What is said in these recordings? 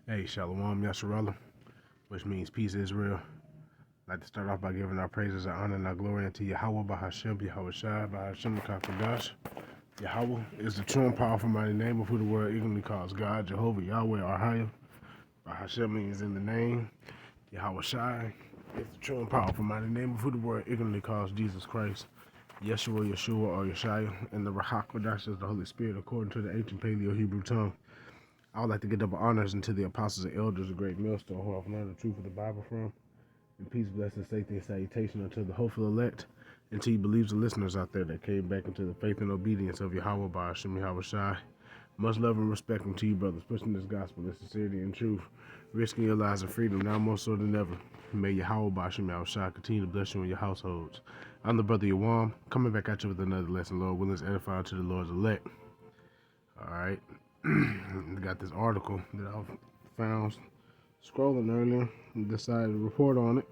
Hey, Shalom Yasharallah, which means peace, Israel. I'd like to start off by giving our praises, our honor, and our glory unto Yahweh, Bahashem, Yahweh Shai, Bahashem, Kakadash. Yahweh is the true and powerful mighty name of who the world ignorantly calls God, Jehovah, Yahweh, Arhaya. Bahashem means in the name. Yahweh Shai is the true and powerful mighty name of who the world ignorantly calls Jesus Christ. Yeshua, Yeshua, or Yeshaya, and the Rahakodash is the Holy Spirit according to the ancient Paleo Hebrew tongue. I would like to give double honors unto the apostles and elders of Great Millstone who have learned the truth of the Bible from. And peace, blessing, safety, and salutation unto the hopeful elect, and to you believers and listeners out there that came back into the faith and obedience of Yahweh by Hashem Yahweh Shai. Much love and respect unto you, brothers, pushing this gospel in sincerity and truth, risking your lives and freedom now more so than ever. May Yahweh by Hashem Yahweh Shai continue to bless you and your households. I'm the brother Yawam, coming back at you with another lesson, Lord willing, to edify to the Lord's elect. All right. Got this article that I found scrolling earlier and decided to report on it.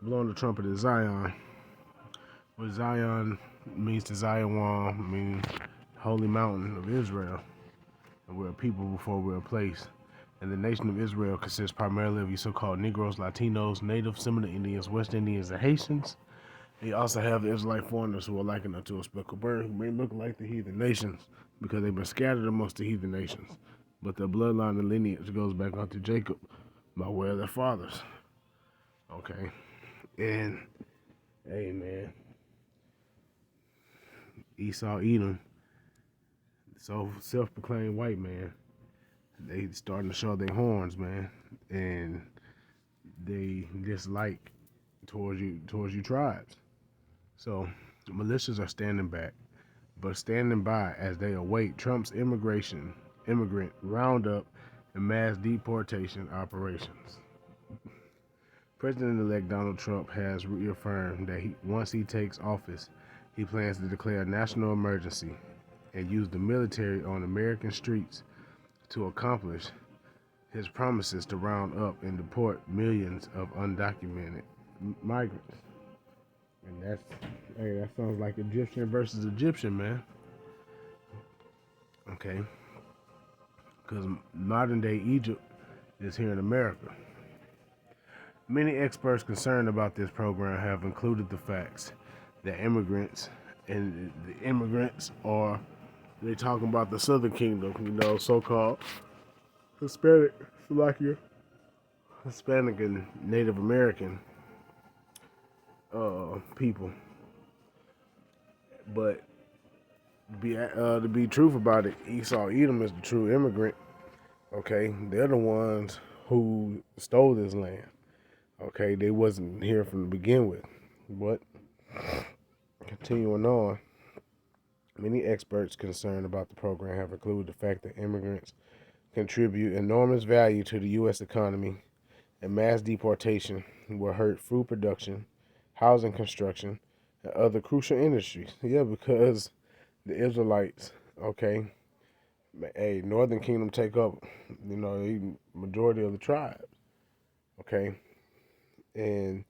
Blowing the trumpet of Zion. What Zion means to Zion means holy mountain of Israel. And we're a people before we're a place. And the nation of Israel consists primarily of you so-called Negroes, Latinos, Native, Seminole Indians, West Indians, and Haitians. You also have the Israelite foreigners who are likened unto a speckled bird, who may look like the heathen nations because they've been scattered amongst the heathen nations. But their bloodline and lineage goes back onto Jacob by way of their fathers. Okay. And, hey, man, Esau, Edom, so self-proclaimed white man, they starting to show their horns, man. And they dislike towards you tribes. So militias are standing back, but standing by as they await Trump's immigrant roundup, and mass deportation operations. President-elect Donald Trump has reaffirmed that once he takes office, he plans to declare a national emergency and use the military on American streets to accomplish his promises to round up and deport millions of undocumented migrants. And that sounds like Egyptian versus Egyptian, man. Okay. Because modern day Egypt is here in America. Many experts concerned about this program have included the facts that immigrants are, they talking about the Southern Kingdom, so-called Hispanic, Slovakia, Hispanic and Native American people. But to be truth about it, Esau Edom is the true immigrant. Okay, they're the ones who stole this land. Okay, they wasn't here from the begin with. But continuing on, many experts concerned about the program have included the fact that immigrants contribute enormous value to the U.S. economy, and mass deportation will hurt food production, housing construction, and other crucial industries. Yeah, because the Israelites, okay, hey, Northern Kingdom take up, the majority of the tribes, okay, and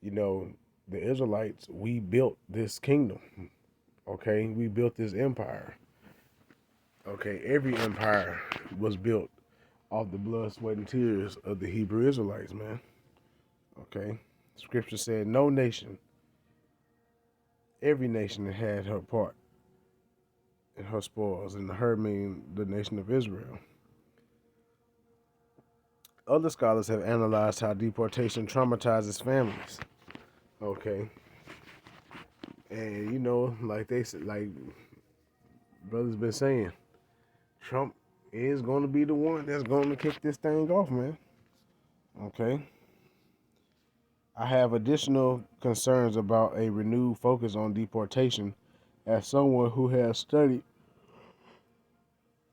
the Israelites, we built this kingdom, okay, we built this empire, okay, every empire was built off the blood, sweat, and tears of the Hebrew Israelites, man, okay. Scripture said no nation, every nation had her part in her spoils, and her mean the nation of Israel. Other scholars have analyzed how deportation traumatizes families. Okay. And like they said, like brothers been saying, Trump is going to be the one that's going to kick this thing off, man. Okay. I have additional concerns about a renewed focus on deportation as someone who has studied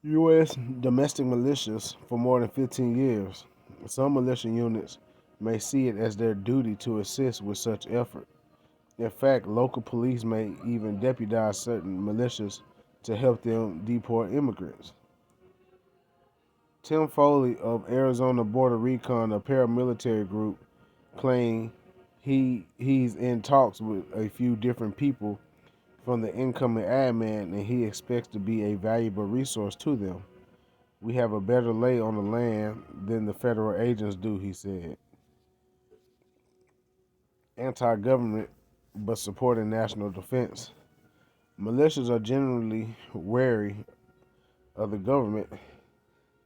U.S. domestic militias for more than 15 years. Some militia units may see it as their duty to assist with such effort. In fact, local police may even deputize certain militias to help them deport immigrants. Tim Foley of Arizona Border Recon, a paramilitary group, claimed he's in talks with a few different people from the incoming admin, and he expects to be a valuable resource to them. We have a better lay on the land than the federal agents do, he said. Anti-government, but supporting national defense. Militias are generally wary of the government.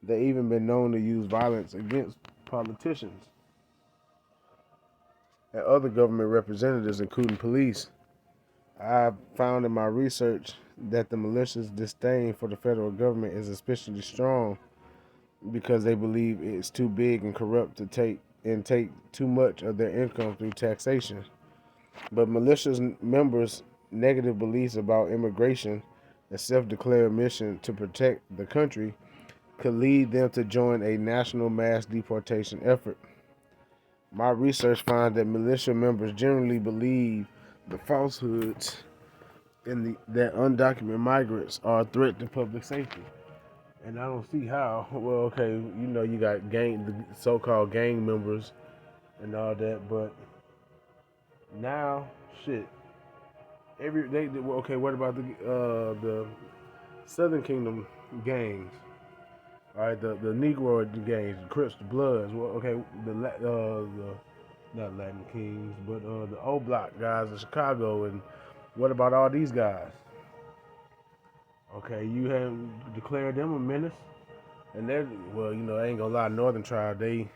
They've even been known to use violence against politicians and other government representatives, including police. I found in my research that the militias' disdain for the federal government is especially strong because they believe it's too big and corrupt to take too much of their income through taxation. But militias members' negative beliefs about immigration and self-declared mission to protect the country could lead them to join a national mass deportation effort. My research finds that militia members generally believe the falsehoods that undocumented migrants are a threat to public safety. And I don't see how. Well, okay, you got the so-called gang members and all that, but now, shit, okay. What about the Southern Kingdom gangs? All right, the Negro gangs, the Crips, the Bloods. Well, okay, the not Latin Kings, but the O Block guys in Chicago. And what about all these guys? Okay, you have declared them a menace, and they're I ain't gonna lie, Northern Tribe they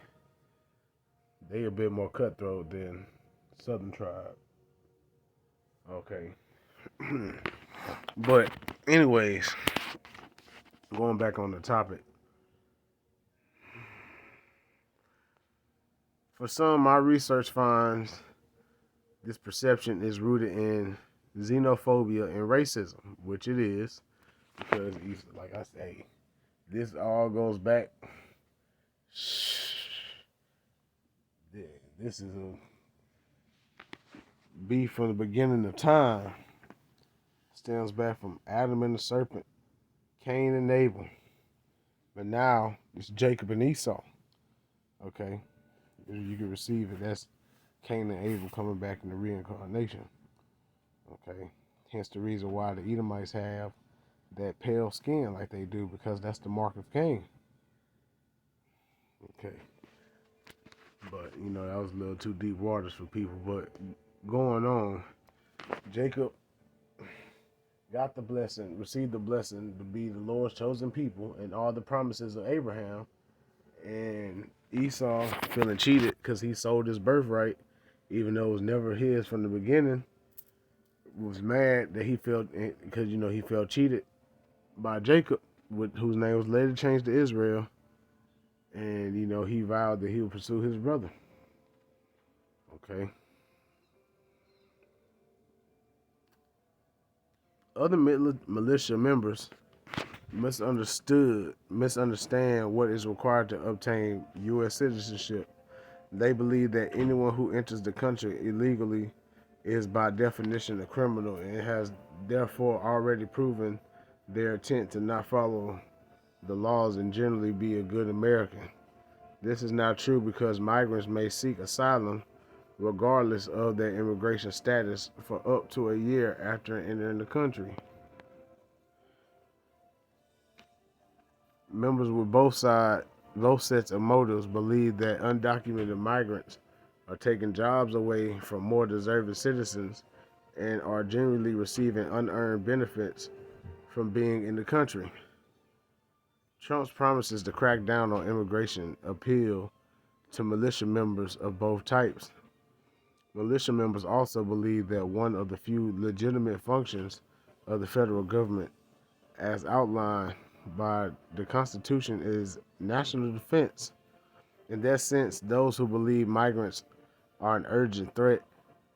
a bit more cutthroat than Southern Tribe. Okay, but anyways, going back on the topic. For some, my research finds this perception is rooted in xenophobia and racism, which it is, because, like I say, this all goes back. This is a beef from the beginning of time. Stems back from Adam and the serpent, Cain and Abel, but now it's Jacob and Esau. Okay, you can receive it. That's Cain and Abel coming back in the reincarnation. Okay, hence the reason why the Edomites have that pale skin like they do, because that's the mark of Cain. Okay, but that was a little too deep waters for people. But going on, Jacob got the blessing, received the blessing to be the Lord's chosen people and all the promises of Abraham. And Esau, feeling cheated because he sold his birthright, even though it was never his from the beginning, was mad that he felt, because he felt cheated by Jacob, whose name was later changed to Israel. And he vowed that he would pursue his brother. Okay. Other militia members misunderstand what is required to obtain U.S. citizenship. They believe that anyone who enters the country illegally is by definition a criminal and has therefore already proven their intent to not follow the laws and generally be a good American. This is not true because migrants may seek asylum regardless of their immigration status for up to a year after entering the country. Members with both sets of motives believe that undocumented migrants are taking jobs away from more deserving citizens and are generally receiving unearned benefits from being in the country. Trump's promises to crack down on immigration appeal to militia members of both types. Militia members also believe that one of the few legitimate functions of the federal government, as outlined by the Constitution, is national defense. In that sense, those who believe migrants are an urgent threat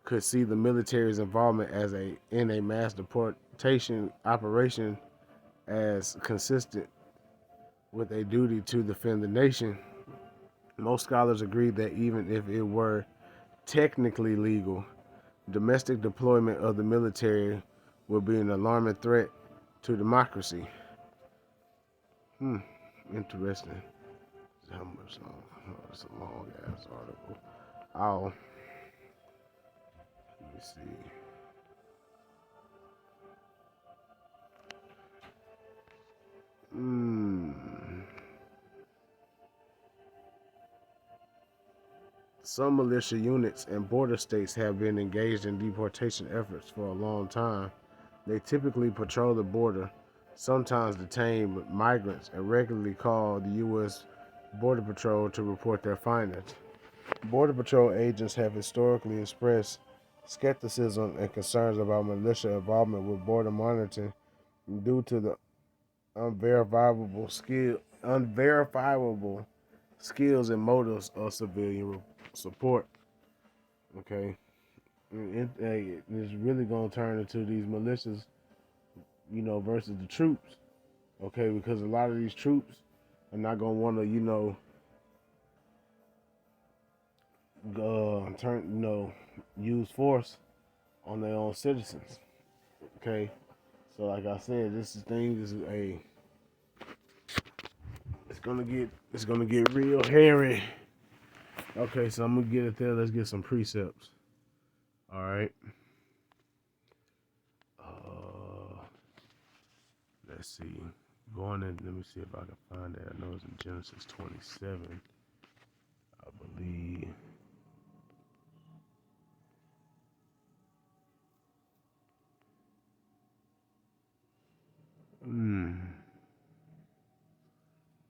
could see the military's involvement in a mass deportation operation as consistent with a duty to defend the nation. Most scholars agree that even if it were technically legal, domestic deployment of the military would be an alarming threat to democracy. Interesting. How much long? It's a long ass article. Let me see. Some militia units in border states have been engaged in deportation efforts for a long time. They typically patrol the border, sometimes detain migrants, and regularly call the U.S. Border Patrol to report their findings. Border Patrol agents have historically expressed skepticism and concerns about militia involvement with border monitoring due to the unverifiable skills and motives of civilian support. Okay, it's really gonna turn into these militias, versus the troops. Okay, because a lot of these troops are not gonna want to, use force on their own citizens. Okay, so like I said, this is it's gonna get real hairy. Okay, so I'm gonna get it there. Let's get some precepts. All right. Let's see. Going in. Let me see if I can find that. I know it's in Genesis 27. I believe. Give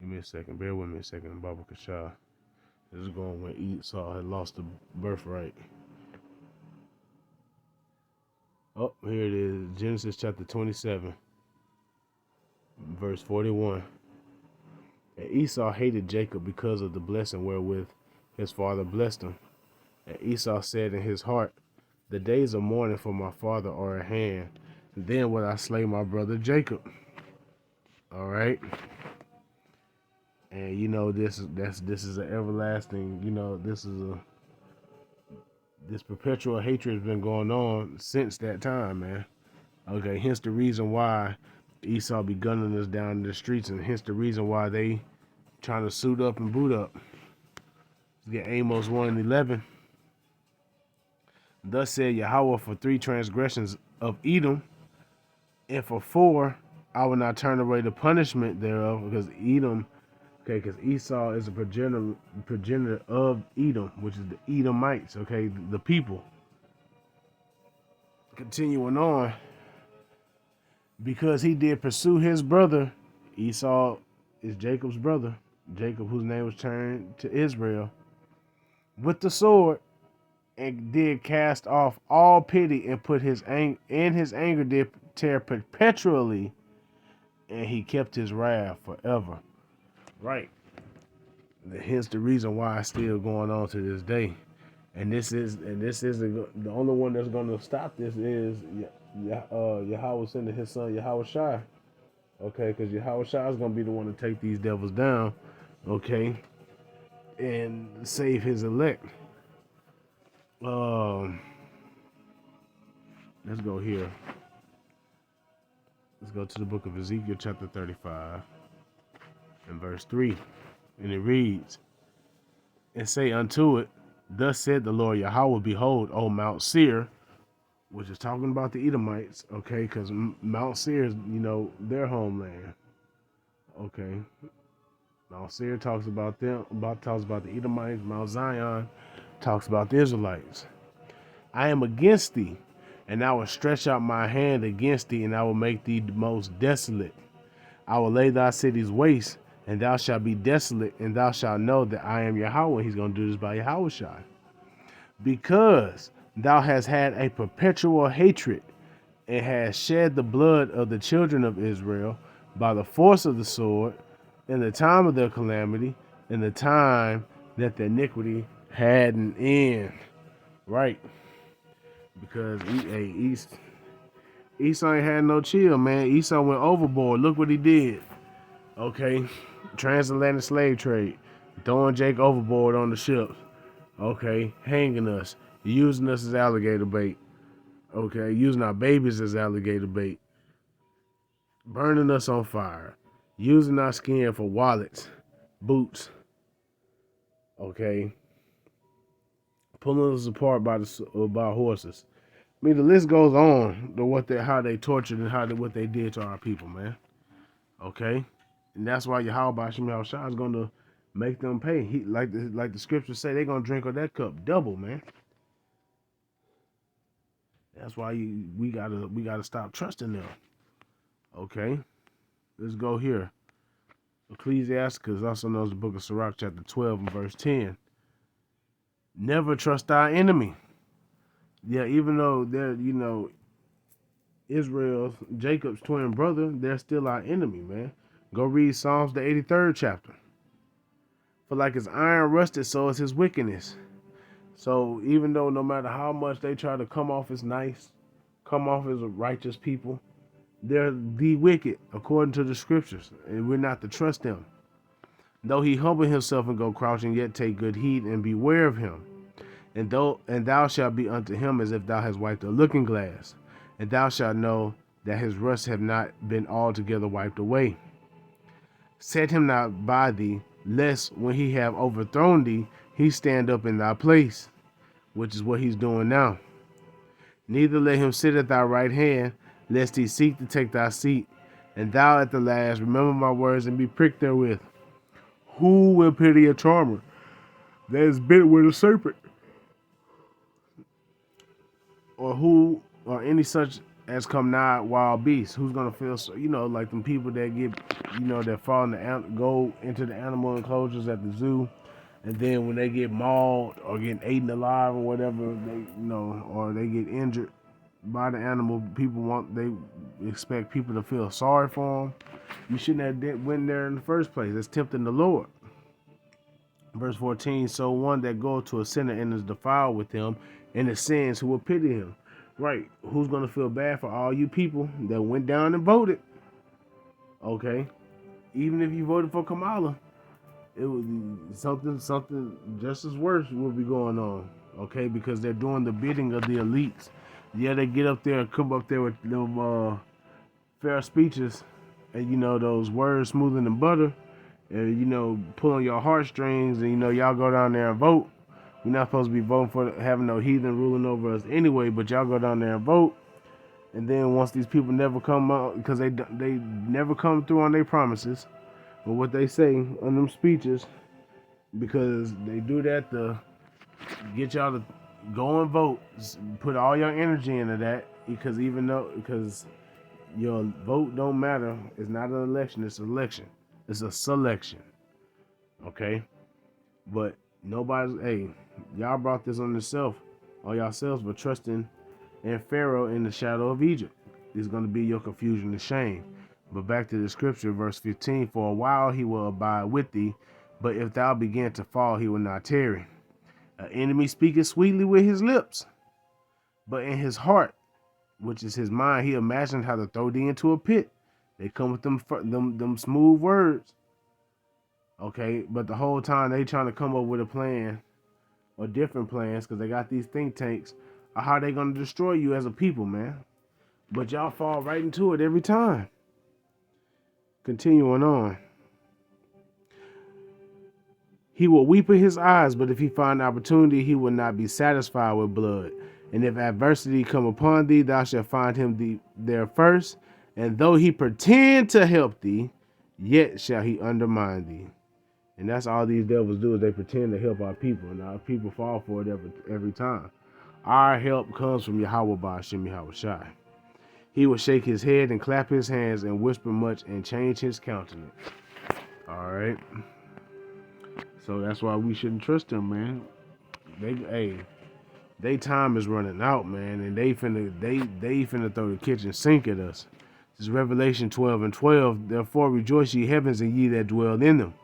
me a second. Bear with me a second, Baba Kasha. This is going when Esau had lost the birthright. Oh, here it is. Genesis chapter 27, verse 41. And Esau hated Jacob because of the blessing wherewith his father blessed him. And Esau said in his heart, the days of mourning for my father are at hand. Then will I slay my brother Jacob. All right. And this is an everlasting. This perpetual hatred has been going on since that time, man. Okay, hence the reason why Esau be gunning us down in the streets, and hence the reason why they trying to suit up and boot up. Get Amos 1:11. Thus said Yahweh, for 3 transgressions of Edom, and for 4 I will not turn away the punishment thereof, because Edom, because Esau is a progenitor of Edom, which is the Edomites, okay, the people. Continuing on, because he did pursue his brother, Esau is Jacob's brother, Jacob, whose name was turned to Israel, with the sword, and did cast off all pity, and put his anger did tear perpetually, and he kept his wrath forever. Right. Hence the reason why it's still going on to this day. And this is the only one that's going to stop this is Yahweh sending his son Yahweh Shai. Okay, because Yahweh Shai is going to be the one to take these devils down. Okay, and save his elect. Let's go here. Let's go to the book of Ezekiel chapter 35 and verse 3. And it reads, and say unto it, thus said the Lord Yahweh, behold, O Mount Seir, which is talking about the Edomites, okay, because Mount Seir is, their homeland. Okay. Mount Seir talks about them, talks about the Edomites. Mount Zion talks about the Israelites. I am against thee, and I will stretch out my hand against thee, and I will make thee most desolate. I will lay thy cities waste, and thou shalt be desolate, and thou shalt know that I am Yahweh. He's going to do this by Yahweh Shai. Because thou hast had a perpetual hatred, and hast shed the blood of the children of Israel by the force of the sword, in the time of their calamity, in the time that the iniquity had an end. Right. Because Esau ain't had no chill, man. Esau went overboard. Look what he did. Okay. Transatlantic slave trade. Throwing Jake overboard on the ships. Okay. Hanging us. Using us as alligator bait. Okay. Using our babies as alligator bait. Burning us on fire. Using our skin for wallets. Boots. Okay. Pulling us apart by horses. I mean, the list goes on to how they tortured and what they did to our people, man. Okay, and that's why Yahweh Bashim Shah is going to Make them pay. He like the scriptures say, they're gonna drink of that cup double, man. That's why we gotta stop trusting them. Okay, let's go here. Ecclesiasticus, also known as the book of Sirach, chapter 12 and verse 10. Never trust thy enemy. Yeah, even though they're, Israel's, Jacob's twin brother, they're still our enemy, man. Go read Psalms, the 83rd chapter. For like his iron rusted, so is his wickedness. So even though no matter how much they try to come off as nice, come off as a righteous people, they're the wicked, according to the scriptures, and we're not to trust them. Though he humble himself and go crouching, yet take good heed and beware of him. And thou shalt be unto him as if thou hast wiped a looking glass, and thou shalt know that his rust have not been altogether wiped away. Set him not by thee, lest when he have overthrown thee, he stand up in thy place, which is what he's doing now. Neither let him sit at thy right hand, lest he seek to take thy seat. And thou at the last remember my words and be pricked therewith. Who will pity a charmer that is bit with a serpent? Or any such as come nigh wild beasts? Who's gonna feel so, like them people that get, that fall in go into the animal enclosures at the zoo, and then when they get mauled or getting eaten alive or whatever, or they get injured by the animal, they expect people to feel sorry for them. You shouldn't have went there in the first place. It's tempting the Lord. Verse 14, so one that goeth to a sinner and is defiled with him and his sins, who will pity him? Right. Who's going to feel bad for all you people that went down and voted? Okay. Even if you voted for Kamala, it was something just as worse will be going on. Okay, because they're doing the bidding of the elites. Yeah, they get up there and come up there with them fair speeches and those words smoother than butter, and pulling your heartstrings, and y'all go down there and vote. We're not supposed to be voting for having no heathen ruling over us anyway, but y'all go down there and vote. And then once these people never come out, because they never come through on their promises or what they say on them speeches, because they do that to get y'all to go and vote, put all your energy into that, because your vote don't matter. It's not an election, it's an election. It's a selection. Okay? But y'all brought this on yourselves for trusting in Pharaoh in the shadow of Egypt. It's going to be your confusion and shame. But back to the scripture, verse 15, for a while he will abide with thee, but if thou begin to fall, he will not tarry. An enemy speaketh sweetly with his lips, but in his heart, which is his mind, he imagined how to throw thee into a pit. They come with them smooth words. Okay, but the whole time they trying to come up with a plan or different plans, because they got these think tanks, of how they going to destroy you as a people, man. But y'all fall right into it every time. Continuing on. He will weep in his eyes, but if he find opportunity, he will not be satisfied with blood. And if adversity come upon thee, thou shalt find him there first. And though he pretend to help thee, yet shall he undermine thee. And that's all these devils do, is they pretend to help our people. And our people fall for it every time. Our help comes from Yahweh Ba'ashem Yahweh Shai. He will shake his head and clap his hands and whisper much and change his countenance. All right. So that's why we shouldn't trust them, man. They time is running out, man, and they finna throw the kitchen sink at us. This is Revelation 12 and 12. Therefore rejoice ye heavens and ye that dwell in them,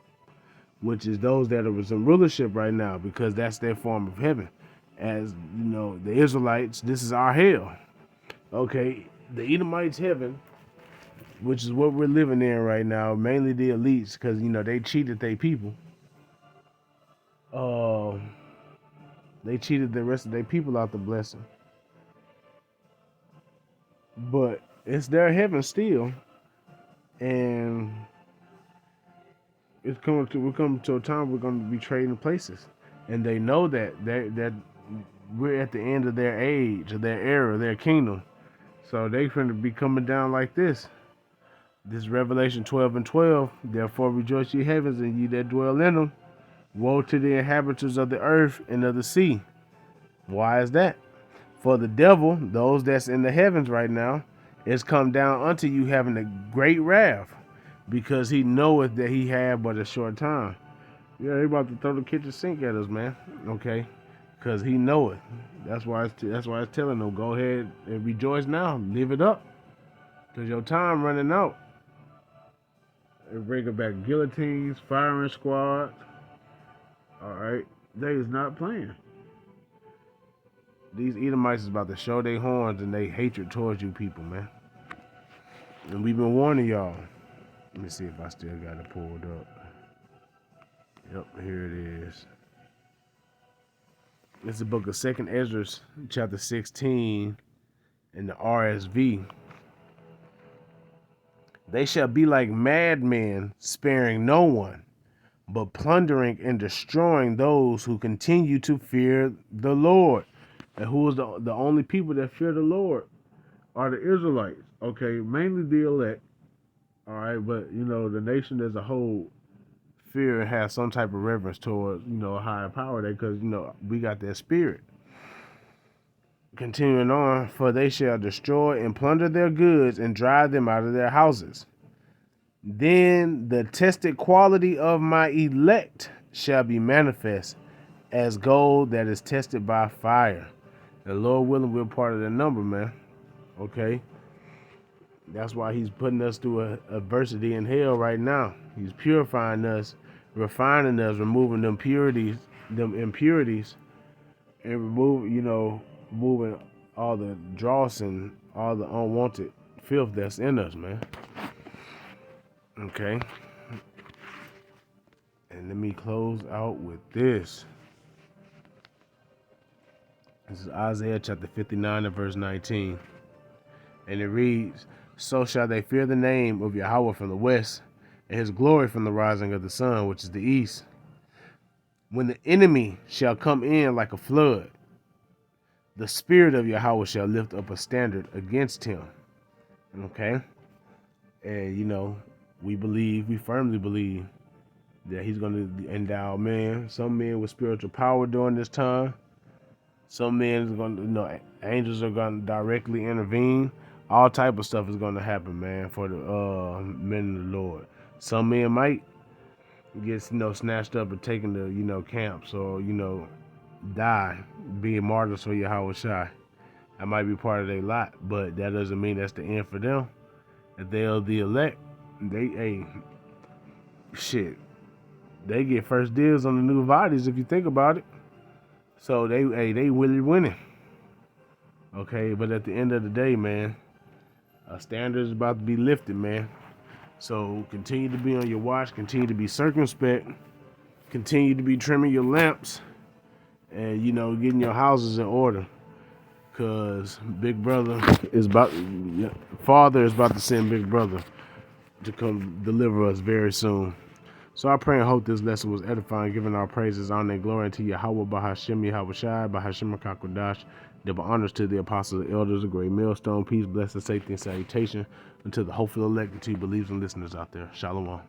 which is those that are in rulership right now, because that's their form of heaven. As the Israelites, this is our hell. Okay, the Edomites' heaven, which is what we're living in right now, mainly the elites, because they cheated their people. They cheated the rest of their people out the blessing. But it's their heaven still. And we're coming to a time we're going to be trading places. And they know that we're at the end of their age, of their era, their kingdom. So they finna be coming down like this. This is Revelation 12:12. Therefore rejoice ye heavens, and ye that dwell in them. Woe to the inhabitants of the earth and of the sea. Why is that? For the devil, those that's in the heavens right now, is come down unto you having a great wrath, because he knoweth that he had but a short time. Yeah, they about to throw the kitchen sink at us, man. Okay, because he knoweth. That's why it's telling them, go ahead and rejoice now, live it up, because your time running out. They bringing back guillotines, firing squads. All right, they is not playing. These Edomites is about to show their horns and they hatred towards you people, man. And we've been warning y'all. Let me see if I still got it pulled up. Yep, here it is. It's the book of 2nd Ezra, chapter 16, in the RSV. They shall be like madmen, sparing no one, but plundering and destroying those who continue to fear the Lord. And who is the only people that fear the Lord are the Israelites. Okay, mainly the elect. All right, but the nation as a whole fear and have some type of reverence towards a higher power there, because we got that spirit. Continuing on, for they shall destroy and plunder their goods and drive them out of their houses. Then the tested quality of my elect shall be manifest, as gold that is tested by fire. The Lord willing, we're part of the number, man. Okay? That's why he's putting us through adversity in hell right now. He's purifying us, refining us, removing them impurities, and moving all the dross and all the unwanted filth that's in us, man. Okay? And let me close out with this. This is Isaiah chapter 59 and verse 19. And it reads, so shall they fear the name of Yahweh from the west, and his glory from the rising of the sun, which is the east. When the enemy shall come in like a flood, the spirit of Yahweh shall lift up a standard against him. Okay? And we firmly believe that he's going to endow some men with spiritual power during this time. Some men is going to, angels are going to directly intervene. All type of stuff is going to happen, man, for the men of the Lord. Some men might get, snatched up and taken to, camps or, die being martyrs for Yahweh Shai. That might be part of their lot, but that doesn't mean that's the end for them. If they are the elect, they get first deals on the new bodies if you think about it. So they really winning. Okay, but at the end of the day, man, a standard is about to be lifted, man. So continue to be on your watch, continue to be circumspect, continue to be trimming your lamps, and getting your houses in order. Cause Father is about to send Big Brother to come deliver us very soon. So I pray and hope this lesson was edifying, giving our praises, honor, and glory unto Yahweh, Bahashem, Yahweh Shai, Bahashem, Kakodash. Double honors to the apostles and elders, a great millstone, peace, blessing, safety, and salutation unto the hopeful elect, and to you believers and listeners out there. Shalom.